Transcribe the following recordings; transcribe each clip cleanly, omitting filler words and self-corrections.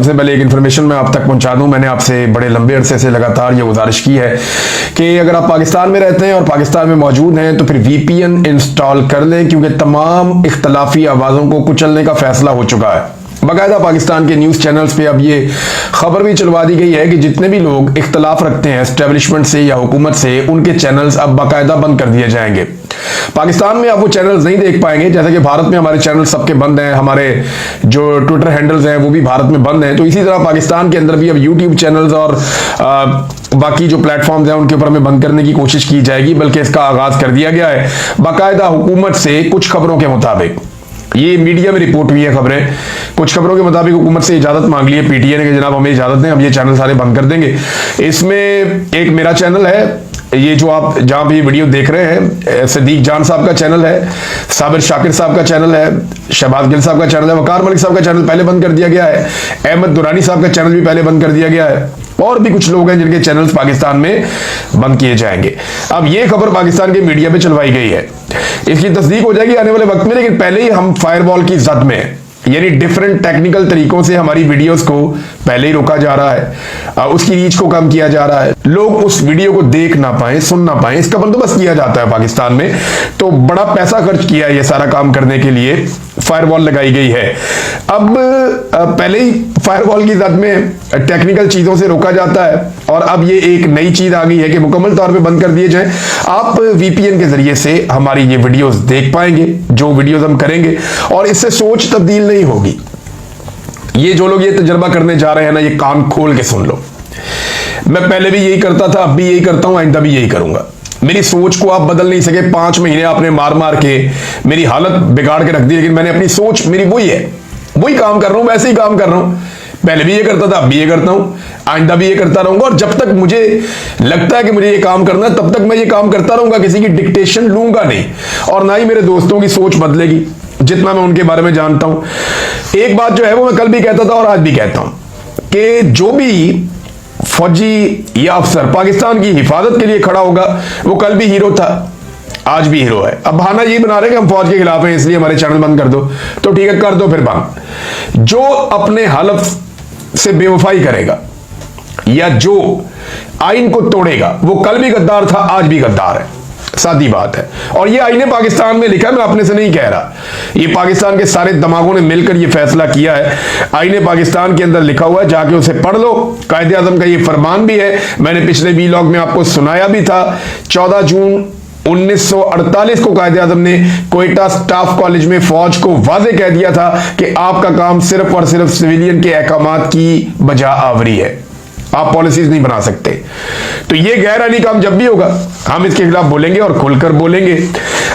सबसे पहले एक इन्फॉर्मेशन मैं आप तक पहुंचा दूं। मैंने आपसे बड़े लंबे अरसे से लगातार ये गुजारिश की है कि अगर आप पाकिस्तान में रहते हैं और पाकिस्तान में मौजूद हैं तो फिर वीपीएन इंस्टॉल कर लें, क्योंकि तमाम इख्तलाफी आवाज़ों को कुचलने का फैसला हो चुका है। बाकायदा पाकिस्तान के न्यूज़ चैनल्स पे अब ये खबर भी चलवा दी गई है कि जितने भी लोग इख्तलाफ रखते हैं एस्टेब्लिशमेंट से या हुकूमत से, उनके चैनल्स अब बाकायदा बंद कर दिए जाएंगे। पाकिस्तान में आप वो चैनल्स नहीं देख पाएंगे, जैसे कि भारत में हमारे चैनल सबके बंद हैं, हमारे जो ट्विटर हैंडल्स हैं वो भी भारत में बंद हैं। तो इसी तरह पाकिस्तान के अंदर भी अब यूट्यूब चैनल्स और बाकी जो प्लेटफॉर्म्स हैं उनके ऊपर हमें बंद करने की कोशिश की जाएगी, बल्कि इसका आगाज कर दिया गया है बाकायदा हुकूमत से। कुछ खबरों के मुताबिक, ये मीडिया में रिपोर्ट हुई है खबरें, कुछ खबरों के मुताबिक हुकूमत से इजाजत मांग ली है पीटीए ने कि जनाब हमें इजाजत दें, हम ये चैनल सारे बंद कर देंगे। इसमें एक मेरा चैनल है, ये जो आप जहां भी वीडियो देख रहे हैं, सदीक जान साहब का चैनल है, साबिर शाकिर साहब का चैनल है, शहबाज गिल साहब का चैनल है, वकार मलिक साहब का चैनल पहले बंद कर दिया गया है, अहमद दुरानी साहब का चैनल भी पहले बंद कर दिया गया है, और भी कुछ लोग हैं जिनके चैनल्स पाकिस्तान में बंद किए जाएंगे। अब ये खबर पाकिस्तान के मीडिया पे चलवाई गई है, इसकी तस्दीक हो जाएगी आने वाले वक्त में, लेकिन पहले ही हम फायरवॉल की जद में हैं। यानी डिफरेंट टेक्निकल तरीकों से हमारी वीडियोस को पहले ही रोका जा रहा है, उसकी रीच को कम किया जा रहा है, लोग उस वीडियो को देख ना पाए, सुन ना पाए, इसका बंदोबस्त किया जाता है पाकिस्तान में। तो बड़ा पैसा खर्च किया है ये सारा काम करने के लिए, फायरवॉल लगाई गई है। अब पहले ही फायरवॉल की जद में टेक्निकल चीजों से रोका जाता है, और अब ये एक नई चीज आ गई है कि मुकम्मल तौर पे बंद कर दिए जाए। आप वीपीएन के जरिए से हमारी ये वीडियोस देख पाएंगे, जो वीडियोस हम करेंगे, और इससे सोच तब्दील नहीं होगी। ये जो लोग ये तजर्बा करने जा रहे हैं ना, ये कान खोल के सुन लो। मैं पहले भी यही करता था, अब भी यही करता हूं, आइंदा भी यही करूंगा। मेरी सोच को आप बदल नहीं सके। 5 महीने आपने मार मार के मेरी हालत बिगाड़ के रख दी, लेकिन मैंने अपनी सोच, मेरी वही है, वही काम कर रहा हूं, वैसे ही काम कर रहा हूं। पहले भी ये करता था, अब भी ये करता हूं, आइंदा भी ये करता रहूंगा, और जब तक मुझे लगता है कि मुझे ये काम करना है तब तक मैं ये काम करता रहूंगा। किसी की डिक्टेशन लूंगा नहीं, और ना ही मेरे दोस्तों की सोच बदलेगी जितना मैं उनके बारे में जानता हूं। एक बात जो है वो मैं कल भी कहता था और आज भी कहता हूं कि जो भी फौजी या अफसर पाकिस्तान की हिफाजत के लिए खड़ा होगा वो कल भी हीरो था, आज भी हीरो है। अब बहाना ये बना रहे कि हम फौज के खिलाफ हैं इसलिए हमारे चैनल बंद कर दो, तो ठीक है कर दो फिर बंद। जो अपने हलफ से बेवफाई करेगा या जो आइन को तोड़ेगा वो कल भी गद्दार था, आज भी गद्दार है, सादी बात है। और ये आईने पाकिस्तान में लिखा है, मैं अपने से नहीं कह रहा, ये पाकिस्तान के सारे दिमागों ने मिलकर ये फैसला किया है। आईने पाकिस्तान के अंदर लिखा हुआ है, जाके उसे पढ़ लो। कायदे आजम का ये फरमान भी है, मैंने पिछले वीलॉग में आपको सुनाया भी था। 14 जून 1948 को कायदे आजम ने कोयटा स्टाफ कॉलेज में फौज को वाजे कह दिया था कि आपका काम सिर्फ और सिर्फ सिविलियन के अहकामात की बजा आवरी है, आप पॉलिसीज नहीं बना सकते। तो ये गैर आईनी काम जब भी होगा हम इसके खिलाफ बोलेंगे और खुलकर बोलेंगे।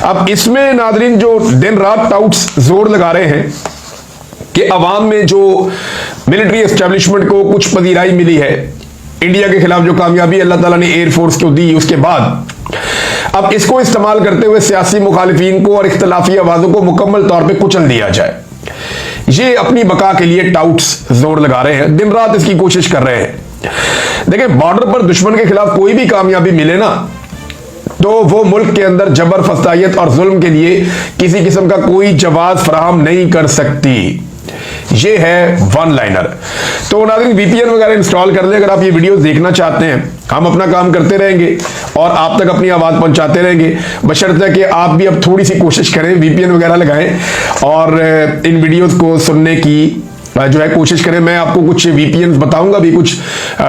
अब इसमें नादरीन जो दिन रात टाउट्स जोर लगा रहे हैं कि अवाम में जो मिलिट्री एस्टेब्लिशमेंट को कुछ पजीराई मिली है, इंडिया के खिलाफ जो कामयाबी अल्लाह ताला ने एयरफोर्स को दी, उसके बाद अब इसको इस्तेमाल करते हुए सियासी मुखालिफिन को और इख्तलाफी आवाजों को मुकम्मल तौर पर कुचल दिया जाए। ये अपनी बका के लिए टाउट्स जोर लगा रहे हैं, दिन रात इसकी कोशिश कर रहे हैं। देखिए, बॉर्डर पर दुश्मन के खिलाफ कोई भी कामयाबी मिले ना, तो वो मुल्क के अंदर जबर, फसायत और जुल्म के लिए किसी किस्म का कोई जवाब फराहम नहीं कर सकती। ये है वन लाइनर। तो नाज़रीन, वीपीएन वगैरह इंस्टॉल कर लें अगर आप ये वीडियो देखना चाहते हैं। हम अपना काम करते रहेंगे और आप तक अपनी आवाज़ पहुंचाते रहेंगे, बशर्ते कि आप भी अब थोड़ी सी कोशिश करें, वीपीएन वगैरह लगाएं और इन वीडियोस को सुनने की जो है कोशिश करें। मैं आपको कुछ वीपीएन बताऊंगा भी, कुछ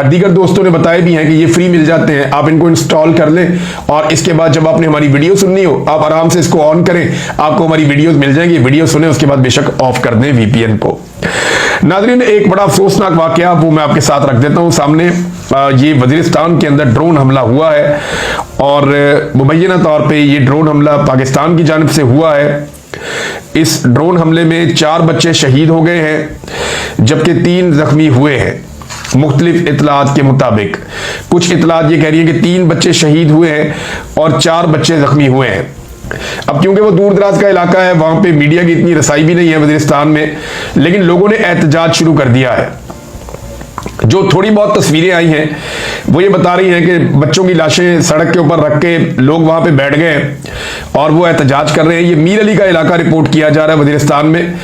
दीगर दोस्तों ने बताए भी हैं कि ये फ्री मिल जाते हैं, आप इनको इंस्टॉल कर लें और इसके बाद जब आपने हमारी वीडियो सुननी हो आप आराम से इसको ऑन करें, आपको हमारी वीडियोस मिल जाएंगी, वीडियो सुने, उसके बाद बेशक ऑफ कर दें वीपीएन को। नाज़रीन, एक बड़ा अफसोसनाक वाकया वो मैं आपके साथ रख देता हूँ सामने। ये वजीरिस्तान के अंदर ड्रोन हमला हुआ है और मुबैना तौर पर ये ड्रोन हमला पाकिस्तान की जानिब से हुआ है। इस ड्रोन हमले में 4 बच्चे शहीद हो गए हैं जबकि 3 जख्मी हुए हैं। मुख्तलिफ इतलात के मुताबिक कुछ इतलात ये कह रही है कि 3 बच्चे शहीद हुए हैं और 4 बच्चे जख्मी हुए हैं। अब क्योंकि वो दूर दराज का इलाका है, वहां पे मीडिया की इतनी रसाई भी नहीं है वजीरिस्तान में, लेकिन लोगों ने एहतजाज शुरू कर दिया है जो थोड़ी बहुत तस्वीरें आई हैं वो ये बता रही हैं कि बच्चों की लाशें सड़क के ऊपर रख के लोग वहां पे बैठ गए और वो एहतजाज कर रहे हैं। ये मीर अली का इलाका रिपोर्ट किया जा रहा है वजीरिस्तान में।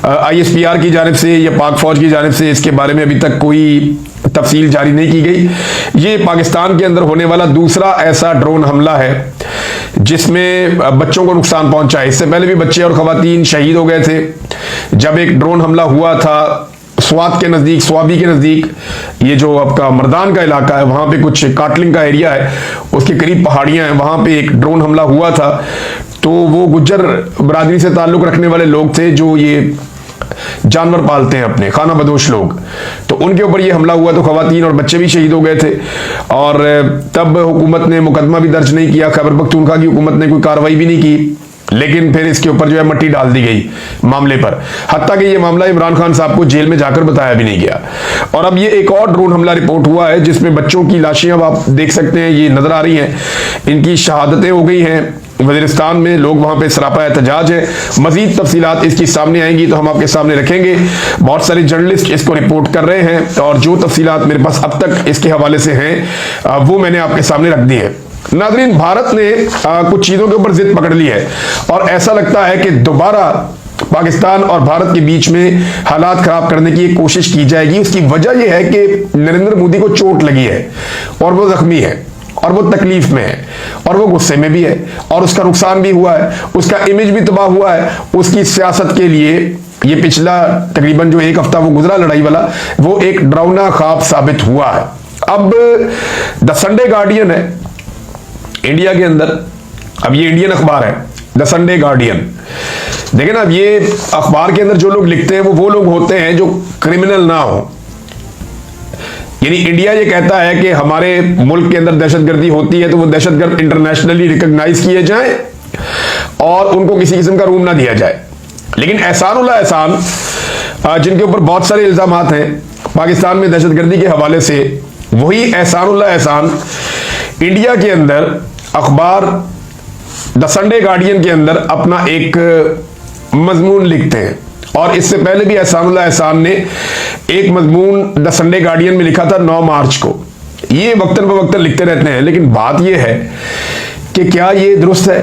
ISPR की जानिब से या पाक फौज की जानिब से इसके बारे में अभी तक कोई तफसील जारी नहीं की गई। ये पाकिस्तान के अंदर होने वाला दूसरा ऐसा ड्रोन हमला है जिसमें बच्चों को नुकसान पहुंचा है। इससे पहले भी बच्चे और खवातीन शहीद हो गए थे जब एक ड्रोन हमला हुआ था स्वात के नज़दीक, स्वाबी के नज़दीक, ये जो आपका मर्दान का इलाका है वहाँ पे कुछ काटलिंग का एरिया है, उसके करीब पहाड़ियाँ हैं, वहाँ पे एक ड्रोन हमला हुआ था। तो वो गुज्जर बरादरी से ताल्लुक़ रखने वाले लोग थे जो ये जानवर पालते हैं अपने, खाना बदोश लोग, तो उनके ऊपर ये हमला हुआ तो खवातीन और बच्चे भी शहीद हो गए थे। और तब हुकूमत ने मुकदमा भी दर्ज नहीं किया, खैबर पख्तूनख्वा की हुकूमत ने कोई कार्रवाई भी नहीं की, लेकिन फिर इसके ऊपर जो है मट्टी डाल दी गई मामले पर। हत्ता कि ये मामला इमरान खान साहब को जेल में जाकर बताया भी नहीं गया। और अब ये एक और ड्रोन हमला रिपोर्ट हुआ है जिसमें बच्चों की लाशें अब आप देख सकते हैं ये नजर आ रही हैं, इनकी शहादतें हो गई हैं वजीरिस्तान में, लोग वहां पे सरापा एहतजाज है। मजीद तफसीलात इसकी सामने आएंगी तो हम आपके सामने रखेंगे। बहुत सारे जर्नलिस्ट इसको रिपोर्ट कर रहे हैं और जो तफसीलात मेरे पास अब तक इसके हवाले से हैं वो मैंने आपके सामने रख दी है। नाज़रीन, भारत ने कुछ चीजों के ऊपर जिद पकड़ ली है और ऐसा लगता है कि दोबारा पाकिस्तान और भारत के बीच में हालात खराब करने की कोशिश की जाएगी। उसकी वजह यह है कि नरेंद्र मोदी को चोट लगी है और वो जख्मी है और वो तकलीफ में है और वो गुस्से में भी है और उसका नुकसान भी हुआ है, उसका इमेज भी तबाह हुआ है। उसकी सियासत के लिए ये पिछला तकरीबन जो एक हफ्ता वो गुजरा लड़ाई वाला, वो एक डरावना ख्वाब साबित हुआ है। अब द संडे गार्डियन है इंडिया के अंदर, अब ये इंडियन अखबार है द संडे गार्डियन। देखें ना, अब ये अखबार के अंदर जो लोग लिखते हैं वो लोग होते हैं जो क्रिमिनल ना हो। यानी इंडिया ये कहता है कि हमारे मुल्क के अंदर दहशतगर्दी होती है तो वो दहशतगर्द इंटरनेशनली रिकॉग्नाइज किए जाएं और उनको किसी किस्म का रूम ना दिया जाए। लेकिन एहसानुल्लाह एहसान जिनके ऊपर बहुत सारे इल्जाम हैं पाकिस्तान में दहशतगर्दी के हवाले से, वही एहसानुल्लाह एहसान इंडिया के अंदर अखबार द संडे गार्डियन के अंदर अपना एक मजमून लिखते हैं। और इससे पहले भी एहसानुल्लाह एहसान ने एक मजमून द संडे गार्डियन में लिखा था 9 मार्च को। ये वक्तन ब वक्तन लिखते रहते हैं, लेकिन बात यह है कि क्या ये दुरुस्त है?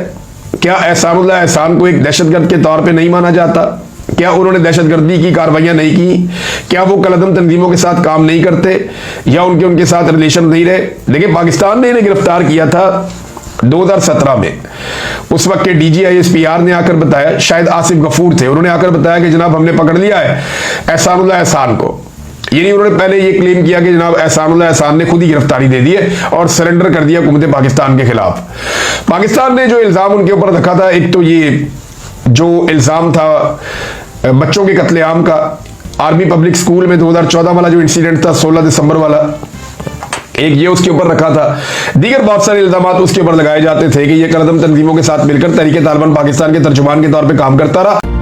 क्या एहसानुल्लाह एहसान को एक दहशतगर्द के तौर पे नहीं माना जाता? क्या उन्होंने दहशतगर्दी की कार्रवाइयां नहीं की? क्या वो कलअदम तंजीमों के साथ काम नहीं करते या उनके साथ रिलेशन नहीं रहे? देखिए, पाकिस्तान ने इन्हें गिरफ्तार किया था 2017 में। उस वक्त के DG ISPR ने आकर बताया, शायद आसिफ गफूर थे, उन्होंने आकर बताया कि जनाब हमने पकड़ लिया है एहसानुल्लाह एहसान को। यानी उन्होंने पहले ये क्लेम किया कि जनाब एहसानुल्लाह एहसान ने खुद ही गिरफ्तारी दे दी है और सरेंडर कर दिया हुकूमत पाकिस्तान के खिलाफ। पाकिस्तान ने जो इल्जाम उनके ऊपर रखा था, एक तो ये जो इल्जाम था बच्चों के कत्लेआम का, आर्मी पब्लिक स्कूल में 2014 वाला जो इंसिडेंट था 16 दिसंबर वाला, एक ये उसके ऊपर रखा था। दीगर बहुत सारे इल्जाम उसके ऊपर लगाए जाते थे कि ये कलअदम तंजीमों के साथ मिलकर तहरीक तालिबान पाकिस्तान के तर्जुमान के तौर पे काम करता रहा।